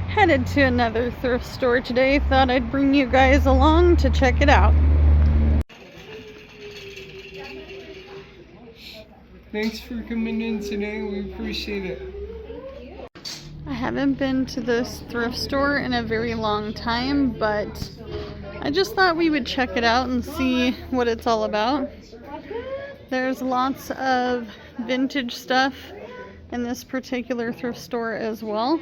Headed to another thrift store today. Thought I'd bring you guys along to check it out. Thanks for coming in today. We appreciate it. I haven't been to this thrift store in a very long time, but I just thought we would check it out and see what it's all about. There's lots of vintage stuff in this particular thrift store as well.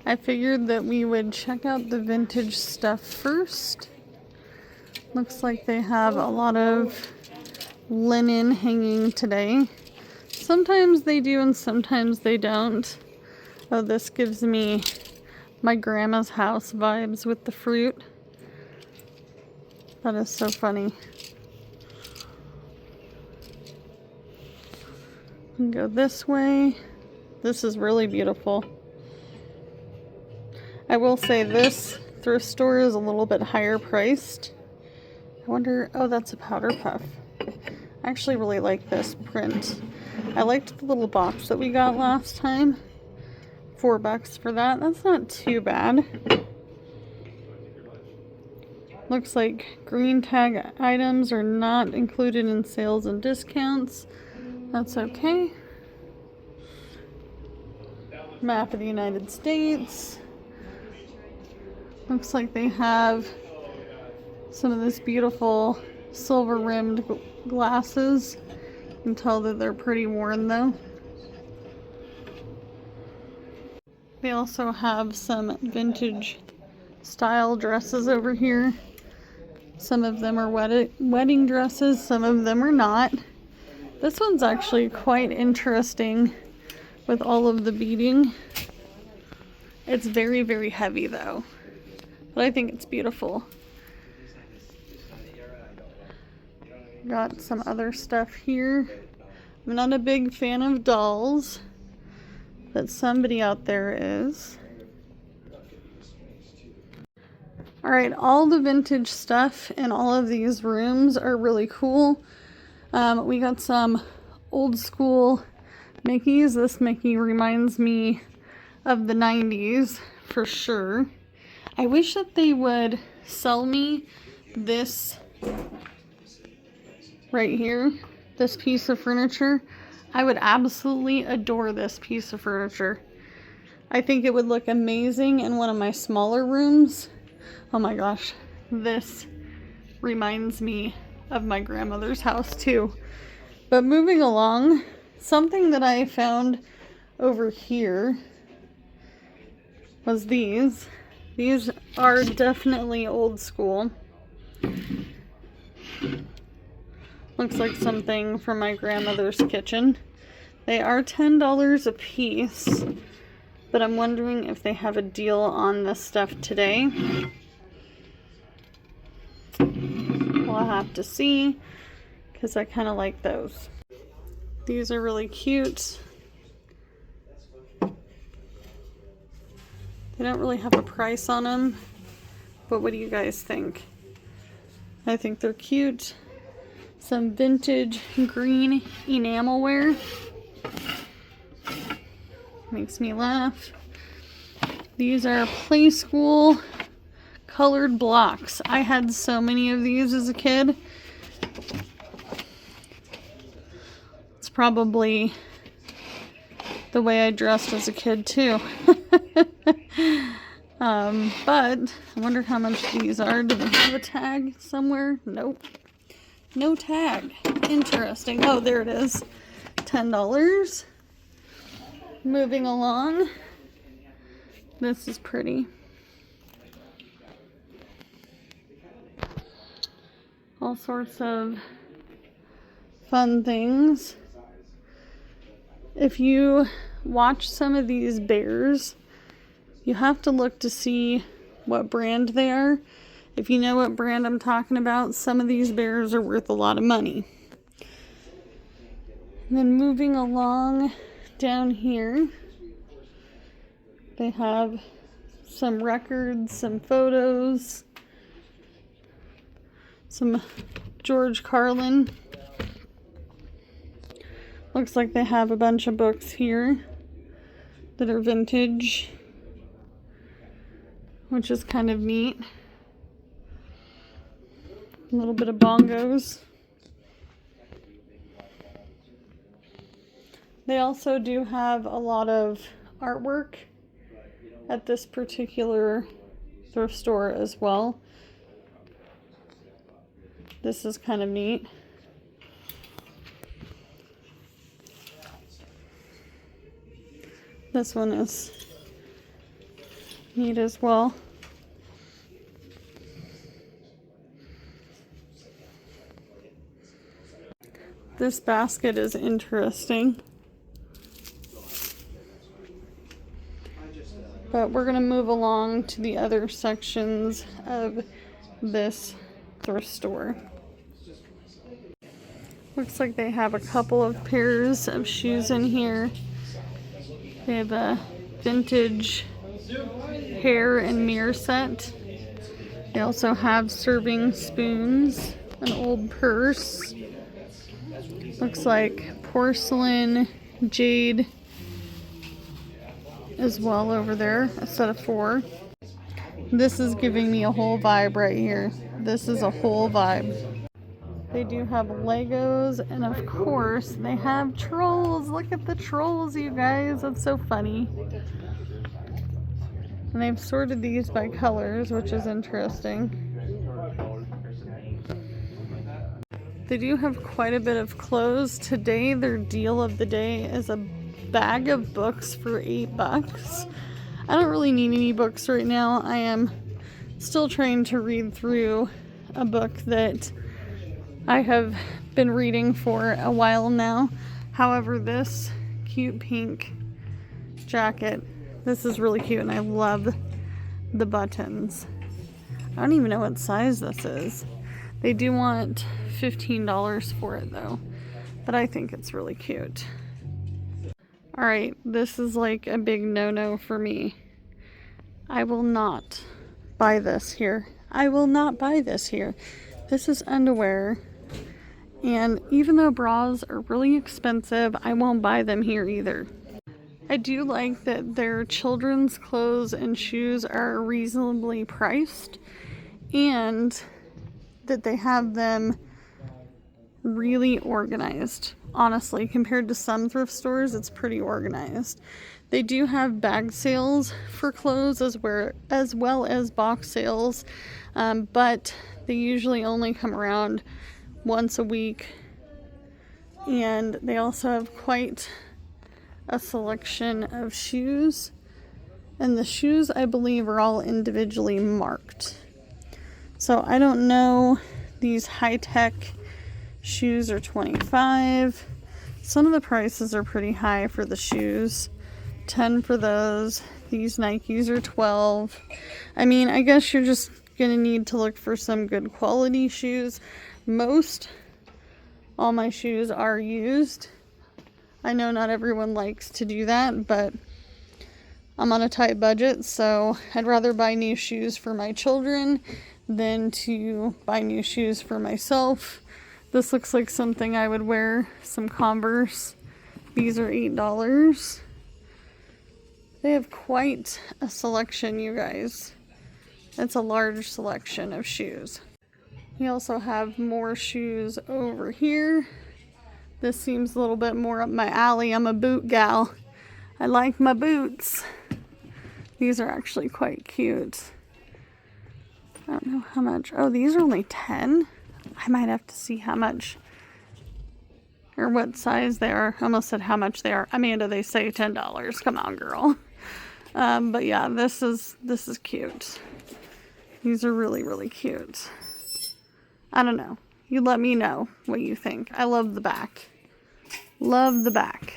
I figured that we would check out the vintage stuff first. Looks like they have a lot of linen hanging today. Sometimes they do and sometimes they don't. Oh, this gives me my grandma's house vibes with the fruit. That is so funny. And go this way. This is really beautiful. I will say this thrift store is a little bit higher priced. I wonder, oh, that's a powder puff. I actually really like this print. I liked the little box that we got last time. $4 for that. That's not too bad. Looks like green tag items are not included in sales and discounts. That's okay. Map of the United States. Looks like they have some of this beautiful silver rimmed glasses. You can tell that they're pretty worn though. They also have some vintage style dresses over here. Some of them are wedding dresses, some of them are not. This one's actually quite interesting with all of the beading. It's very, very heavy though. But I think it's beautiful. Got some other stuff here. I'm not a big fan of dolls, but somebody out there is. Alright, all the vintage stuff in all of these rooms are really cool. We got some old school Mickeys. This Mickey reminds me of the 90s for sure. I wish that they would sell me this right here, this piece of furniture. I would absolutely adore this piece of furniture. I think it would look amazing in one of my smaller rooms. Oh my gosh, this reminds me of my grandmother's house too. But moving along, something that I found over here was these. These are definitely old school. Looks like something from my grandmother's kitchen. They are $10 a piece, but I'm wondering if they have a deal on this stuff today. We'll have to see, because I kind of like those. These are really cute. They don't really have a price on them, but what do you guys think? I think they're cute. Some vintage green enamelware. Makes me laugh. These are play school colored blocks. I had so many of these as a kid. It's probably the way I dressed as a kid too. But I wonder how much these are. Do they have a tag somewhere? Nope. No tag. Interesting. Oh, there it is. $10. Moving along. This is pretty. All sorts of fun things. If you watch some of these bears, you have to look to see what brand they are. If you know what brand I'm talking about, some of these bears are worth a lot of money. And then moving along down here, they have some records, some photos, some George Carlin. Looks like they have a bunch of books here that are vintage, which is kind of neat. A little bit of bongos. They also do have a lot of artwork at this particular thrift store as well. This is kind of neat. This one is neat as well. This basket is interesting. But we're going to move along to the other sections of this thrift store. Looks like they have a couple of pairs of shoes in here. They have a vintage hair and mirror set. They also have serving spoons, an old purse. Looks like porcelain, jade as well over there, a set of 4. This is giving me a whole vibe right here. This is a whole vibe. They do have Legos, and of course they have trolls. Look at the trolls, you guys. That's so funny. And they've sorted these by colors, which is interesting. They do have quite a bit of clothes. Today, their deal of the day is a bag of books for $8. I don't really need any books right now. I am still trying to read through a book that I have been reading for a while now. However, this cute pink jacket, this is really cute, and I love the buttons. I don't even know what size this is. They do want $15 for it though, but I think it's really cute. Alright, this is like a big no-no for me. I will not buy this here. I will not buy this here. This is underwear, and even though bras are really expensive, I won't buy them here either. I do like that their children's clothes and shoes are reasonably priced, and that they have them really organized. Honestly, compared to some thrift stores, it's pretty organized. They do have bag sales for clothes as well as box sales, but they usually only come around once a week. And they also have quite a selection of shoes. And the shoes, I believe, are all individually marked. So I don't know, these high-tech shoes are $25. Some of the prices are pretty high for the shoes. $10 for those. These Nikes are $12. I mean, I guess you're just gonna need to look for some good quality shoes. All my shoes are used. I know not everyone likes to do that, but I'm on a tight budget, so I'd rather buy new shoes for my children than to buy new shoes for myself. This looks like something I would wear, some Converse. These are $8. They have quite a selection, you guys. It's a large selection of shoes. We also have more shoes over here. This seems a little bit more up my alley. I'm a boot gal. I like my boots. These are actually quite cute. I don't know how much. Oh, these are only 10. I might have to see how much or what size they are. I almost said how much they are. Amanda, they say $10. Come on, girl. But yeah, this is cute. These are really, really cute. I don't know. You let me know what you think. I love the back. Love the back.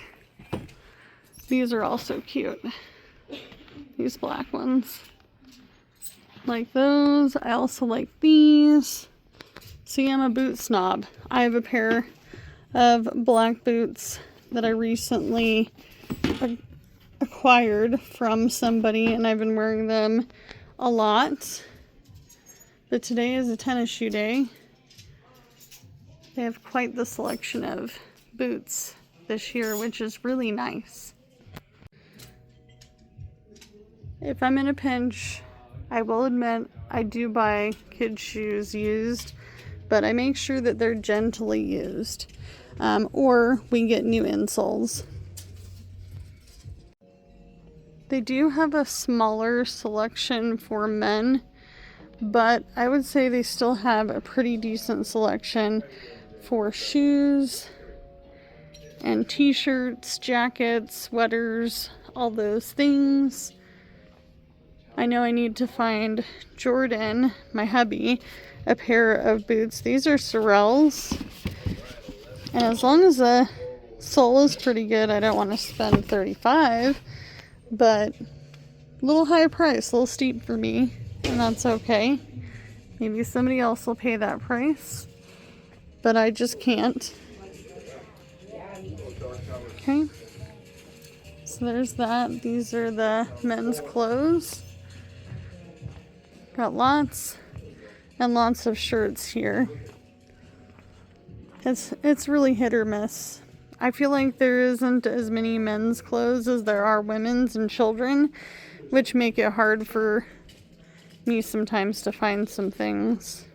These are also cute. These black ones. Like those. I also like these. See, I'm a boot snob. I have a pair of black boots that I recently acquired from somebody, and I've been wearing them a lot. But today is a tennis shoe day. They have quite the selection of boots this year, which is really nice. If I'm in a pinch, I will admit I do buy kids' shoes used, but I make sure that they're gently used, or we get new insoles. They do have a smaller selection for men, but I would say they still have a pretty decent selection for shoes and t-shirts, jackets, sweaters, all those things. I know I need to find Jordan, my hubby, a pair of boots. These are Sorels, and as long as the sole is pretty good, I don't want to spend $35, but a little high price, a little steep for me, and that's okay. Maybe somebody else will pay that price, but I just can't. Okay, so there's that. These are the men's clothes. Got lots and lots of shirts here. It's really hit or miss. I feel like there isn't as many men's clothes as there are women's and children, which make it hard for me sometimes to find some things.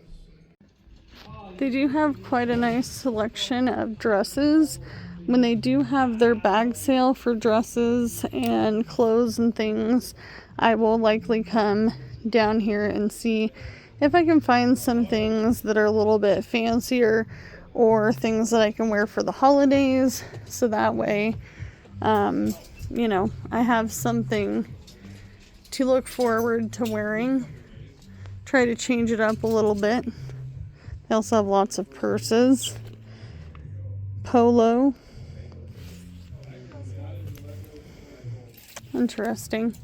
They do have quite a nice selection of dresses. When they do have their bag sale for dresses and clothes and things, I will likely come down here and see if I can find some things that are a little bit fancier or things that I can wear for the holidays, so that way you know, I have something to look forward to wearing. Try to change it up a little bit. They also have lots of purses. Polo. Interesting.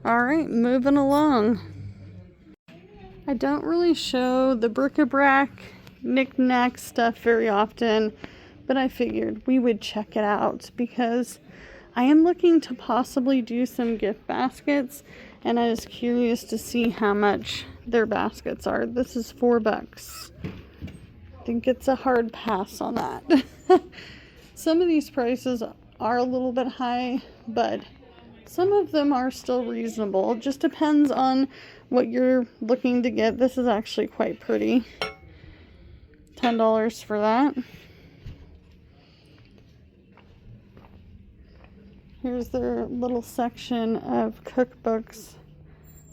Alright, moving along. I don't really show the bric-a-brac, knick-knack stuff very often, but I figured we would check it out because I am looking to possibly do some gift baskets, and I was curious to see how much their baskets are. This is $4. I think it's a hard pass on that. Some of these prices are a little bit high, but some of them are still reasonable. It just depends on what you're looking to get. This is actually quite pretty. $10 for that. Here's their little section of cookbooks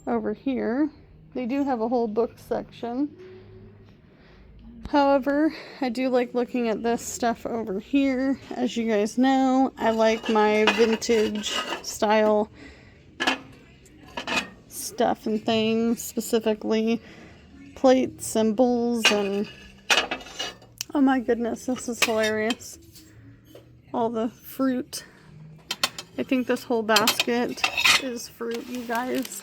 over here. They do have a whole book section. However, I do like looking at this stuff over here. As you guys know, I like my vintage style stuff and things, specifically plates and bowls, and oh my goodness, this is hilarious. All the fruit. I think this whole basket is fruit, you guys.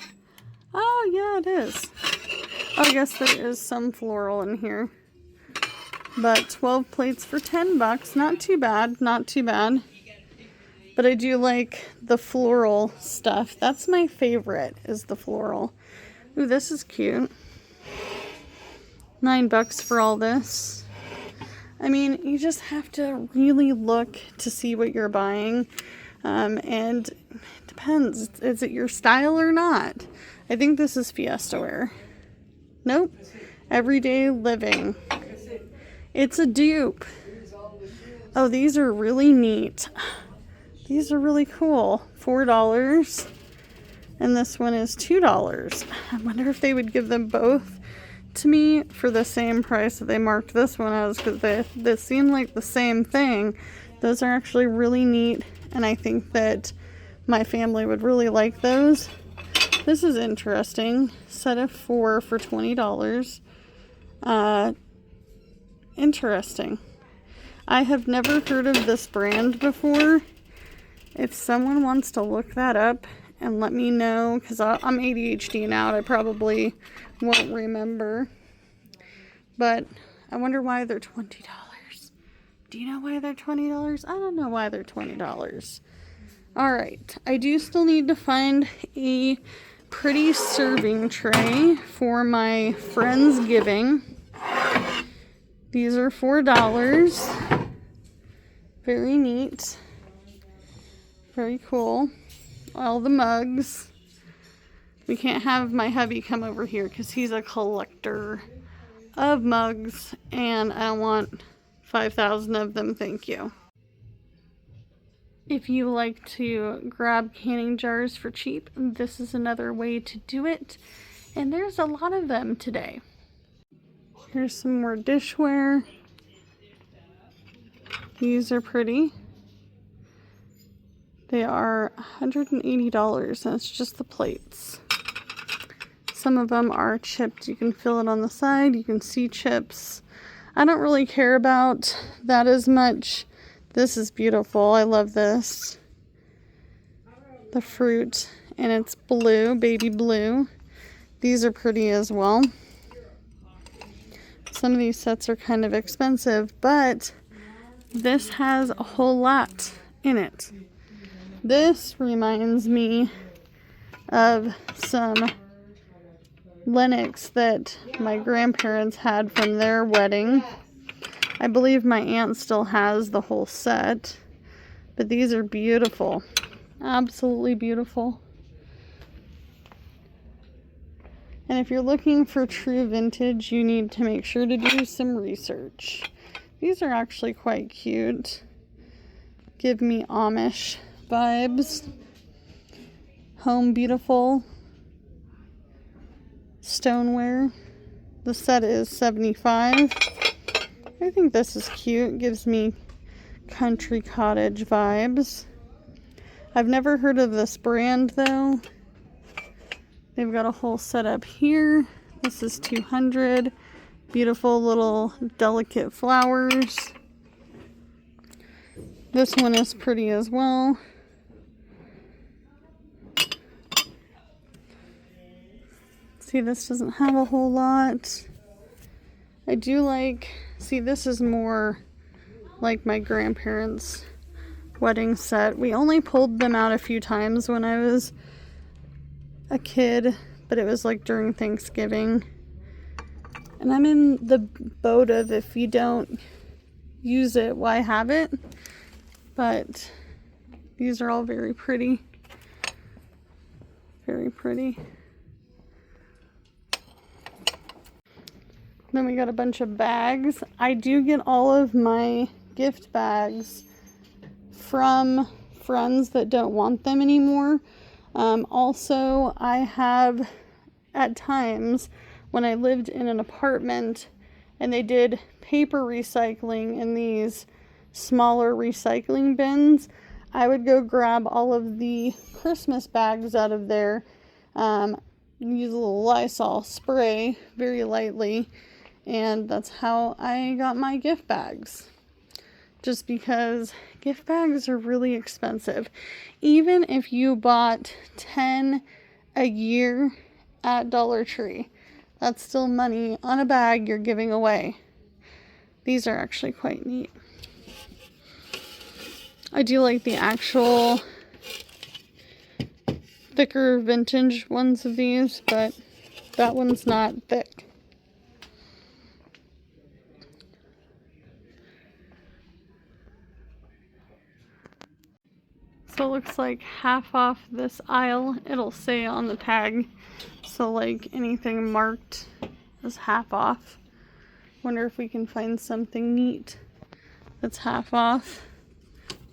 Oh yeah, it is. Oh, I guess there is some floral in here. But 12 plates for $10. Not too bad. Not too bad. But I do like the floral stuff. That's my favorite, is the floral. Ooh, this is cute. $9 for all this. I mean, you just have to really look to see what you're buying. And it depends. Is it your style or not? I think this is Fiesta wear. Nope. Everyday living. It's a dupe. Oh, these are really neat. These are really cool. $4. And this one is $2. I wonder if they would give them both to me for the same price that they marked this one as, because they seem like the same thing. Those are actually really neat, and I think that my family would really like those. This is interesting. Set of 4 for $20. Interesting. I have never heard of this brand before. If someone wants to look that up and let me know, because I'm ADHD now, I probably won't remember. But I wonder why they're $20. Do you know why they're $20? I don't know why they're $20. Alright, I do still need to find a pretty serving tray for my Friendsgiving. These are $4. Very neat. Very cool. All the mugs. We can't have my hubby come over here because he's a collector of mugs and I don't want 5,000 of them, thank you. If you like to grab canning jars for cheap, this is another way to do it. And there's a lot of them today. Here's some more dishware. These are pretty. They are $180 and it's just the plates. Some of them are chipped. You can fill it on the side. You can see chips. I don't really care about that as much. This is beautiful. I love this. The fruit, and it's blue, baby blue. These are pretty as well. Some of these sets are kind of expensive, but this has a whole lot in it. This reminds me of some Lennox that my grandparents had from their wedding. I believe my aunt still has the whole set, but these are beautiful. Absolutely beautiful. And if you're looking for true vintage, you need to make sure to do some research. These are actually quite cute. Give me Amish vibes. Home Beautiful stoneware. The set is $75. I think this is cute. Gives me country cottage vibes. I've never heard of this brand though. They've got a whole setup here. This is $200. Beautiful little delicate flowers. This one is pretty as well. See, this doesn't have a whole lot. I do like, see, this is more like my grandparents' wedding set. We only pulled them out a few times when I was a kid, but it was like during Thanksgiving. And I'm in the boat of if you don't use it, why have it? But these are all very pretty. Very pretty. Then we got a bunch of bags. I do get all of my gift bags from friends that don't want them anymore. Also, I have at times when I lived in an apartment and they did paper recycling in these smaller recycling bins, I would go grab all of the Christmas bags out of there, use a little Lysol spray very lightly, and that's how I got my gift bags. Just because gift bags are really expensive. Even if you bought 10 a year at Dollar Tree, that's still money on a bag you're giving away. These are actually quite neat. I do like the actual thicker vintage ones of these, but that one's not thick. So it looks like half off this aisle. It'll say on the tag. So like anything marked as half off. Wonder if we can find something neat that's half off.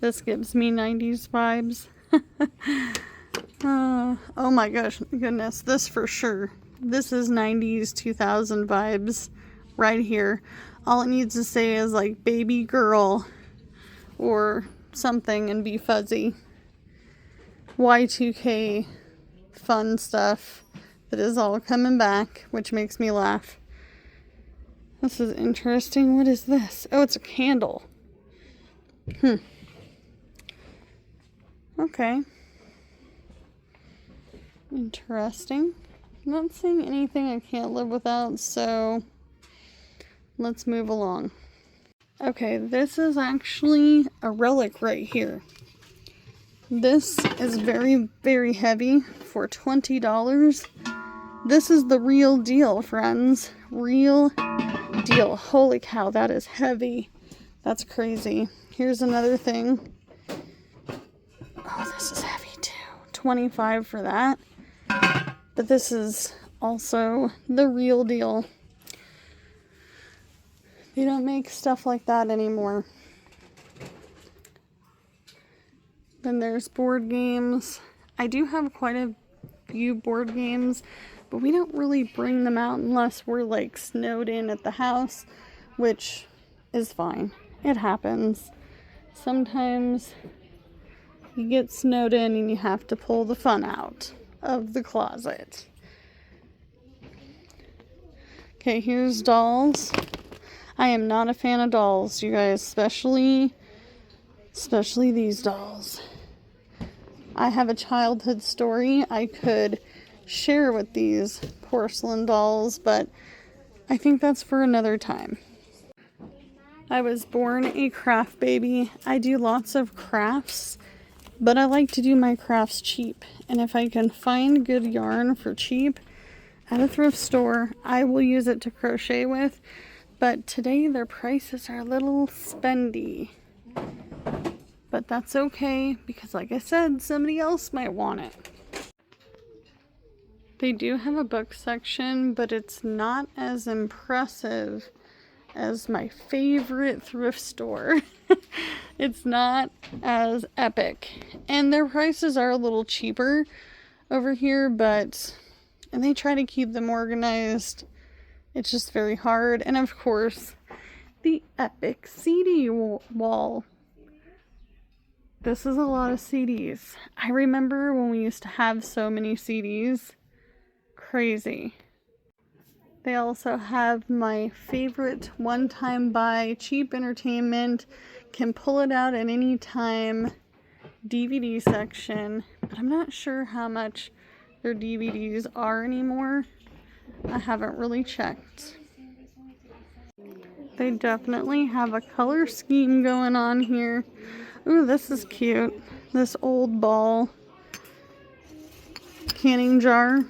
This gives me 90s vibes. Oh my goodness, this for sure. This is 90s, 2000 vibes right here. All it needs to say is like baby girl or something and be fuzzy. Y2K fun stuff that is all coming back, which makes me laugh. This is interesting. What is this? Oh, it's a candle. Okay. Interesting. I'm not seeing anything I can't live without, so let's move along. Okay, this is actually a relic right here. This is very, very heavy for $20. This is the real deal, friends. Real deal. Holy cow, that is heavy. That's crazy. Here's another thing. Oh, this is heavy too. $25 for that. But this is also the real deal. They don't make stuff like that anymore. Then there's board games. I do have quite a few board games, but we don't really bring them out unless we're like snowed in at the house, which is fine. It happens. Sometimes you get snowed in and you have to pull the fun out of the closet. Okay, here's dolls. I am not a fan of dolls, you guys, especially these dolls. I have a childhood story I could share with these porcelain dolls, but I think that's for another time. I was born a craft baby. I do lots of crafts, but I like to do my crafts cheap. And if I can find good yarn for cheap at a thrift store, I will use it to crochet with. But today their prices are a little spendy. But that's okay, because like I said, somebody else might want it. They do have a book section, but it's not as impressive as my favorite thrift store. It's not as epic. And their prices are a little cheaper over here, and they try to keep them organized. It's just very hard. And of course, the epic CD wall. This is a lot of CDs. I remember when we used to have so many CDs. Crazy. They also have my favorite one-time buy, cheap entertainment, can pull it out at any time DVD section, but I'm not sure how much their DVDs are anymore. I haven't really checked. They definitely have a color scheme going on here. Ooh, this is cute. This old ball canning jar.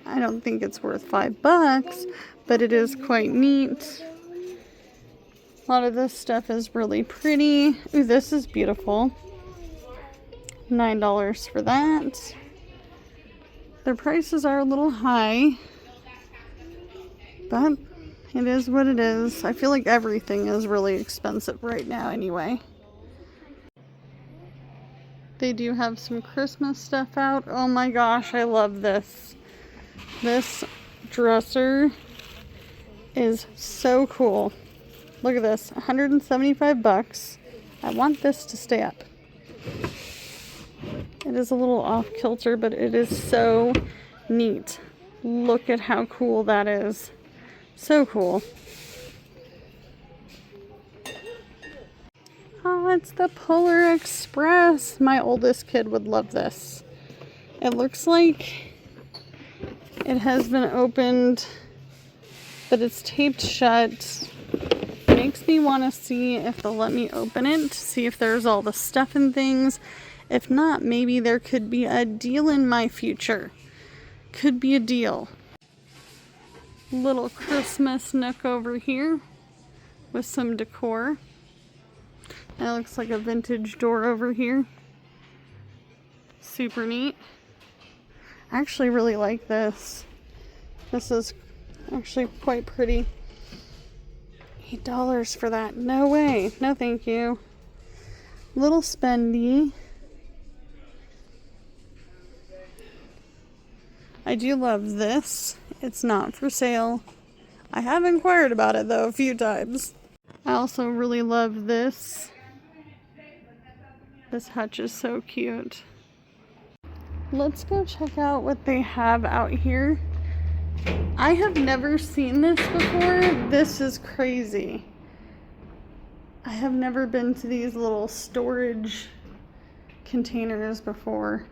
I don't think it's worth $5, but it is quite neat. A lot of this stuff is really pretty. Ooh, this is beautiful. $9 for that. Their prices are a little high, but it is what it is. I feel like everything is really expensive right now anyway. They do have some Christmas stuff out. Oh my gosh, I love this. This dresser is so cool. Look at this, $175. I want this to stay up. It is a little off kilter, but it is so neat. Look at how cool that is. So cool. Oh, it's the Polar Express. My oldest kid would love this. It looks like it has been opened, but it's taped shut. Makes me want to see if they'll let me open it, to see if there's all the stuff and things. If not, maybe there could be a deal in my future. Could be a deal. Little Christmas nook over here with some decor. That looks like a vintage door over here. Super neat. I actually really like this. This is actually quite pretty. $8 for that. No way. No thank you. Little spendy. I do love this. It's not for sale. I have inquired about it though a few times. I also really love this. This hutch is so cute. Let's go check out what they have out here. I have never seen this before. This is crazy. I have never been to these little storage containers before.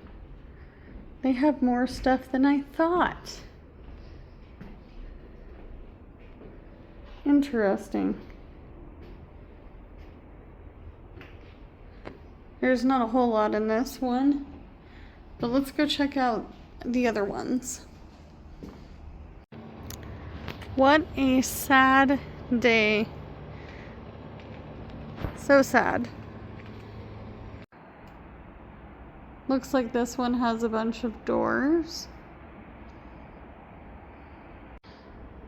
They have more stuff than I thought. Interesting. There's not a whole lot in this one, but let's go check out the other ones. What a sad day. So sad. Looks like this one has a bunch of doors.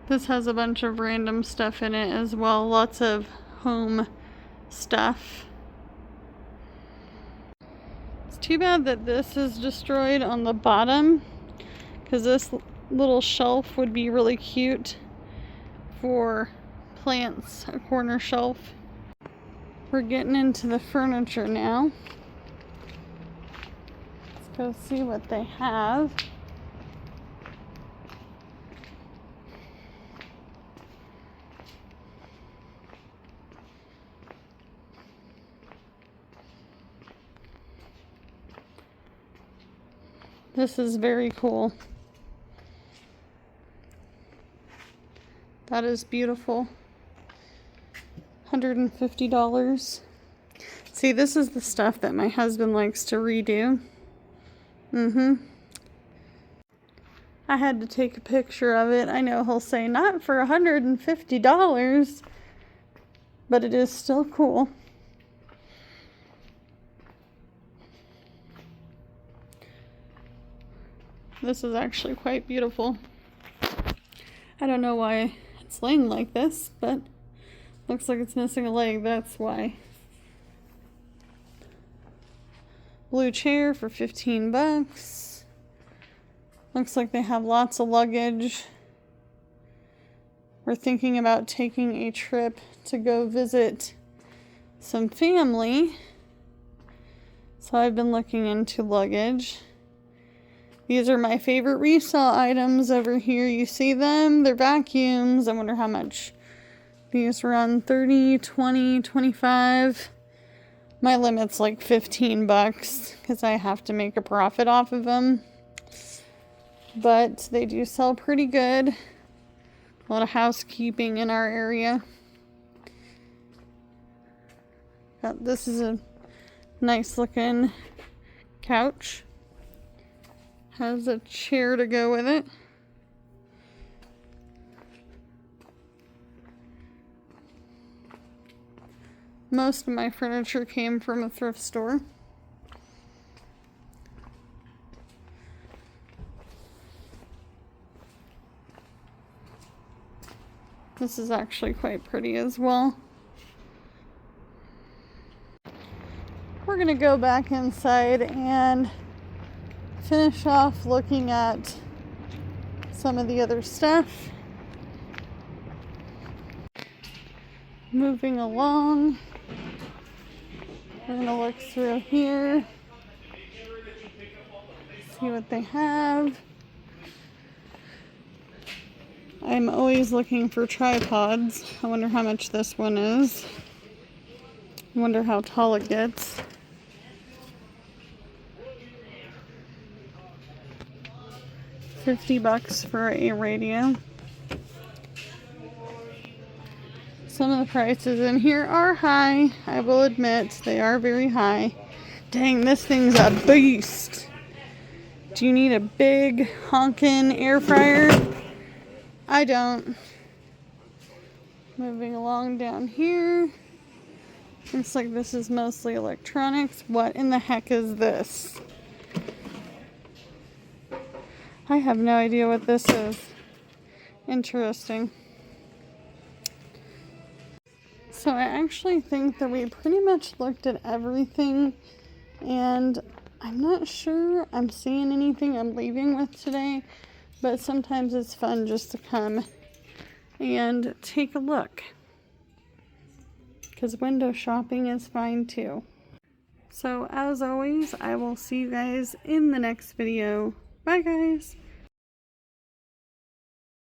This has a bunch of random stuff in it as well. Lots of home stuff. It's too bad that this is destroyed on the bottom, because this little shelf would be really cute for plants, a corner shelf. We're getting into the furniture now. Let's go see what they have. This is very cool. That is beautiful. $150. See, this is the stuff that my husband likes to redo. I had to take a picture of it. I know he'll say not for $150, but it is still cool. This is actually quite beautiful. I don't know why it's laying like this, but looks like it's missing a leg, that's why. Blue chair for 15 bucks. Looks like they have lots of luggage. We're thinking about taking a trip to go visit some family. So I've been looking into luggage. These are my favorite resale items over here. You see them? They're vacuums. I wonder how much. These run 30, 20, 25. My limit's like 15 bucks because I have to make a profit off of them. But they do sell pretty good. A lot of housekeeping in our area. This is a nice looking couch. Has a chair to go with it. Most of my furniture came from a thrift store. This is actually quite pretty as well. We're gonna go back inside and finish off looking at some of the other stuff. Moving along. We're gonna look through here. See what they have. I'm always looking for tripods. I wonder how much this one is. I wonder how tall it gets. $50 for a radio. Some of the prices in here are high. I will admit they are very high. Dang, this thing's a beast. Do you need a big honkin' air fryer? I don't. Moving along down here. Looks like this is mostly electronics. What in the heck is this? I have no idea what this is. Interesting. So I actually think that we pretty much looked at everything, and I'm not sure I'm seeing anything I'm leaving with today, but sometimes it's fun just to come and take a look, because window shopping is fine too. So as always, I will see you guys in the next video. Bye guys!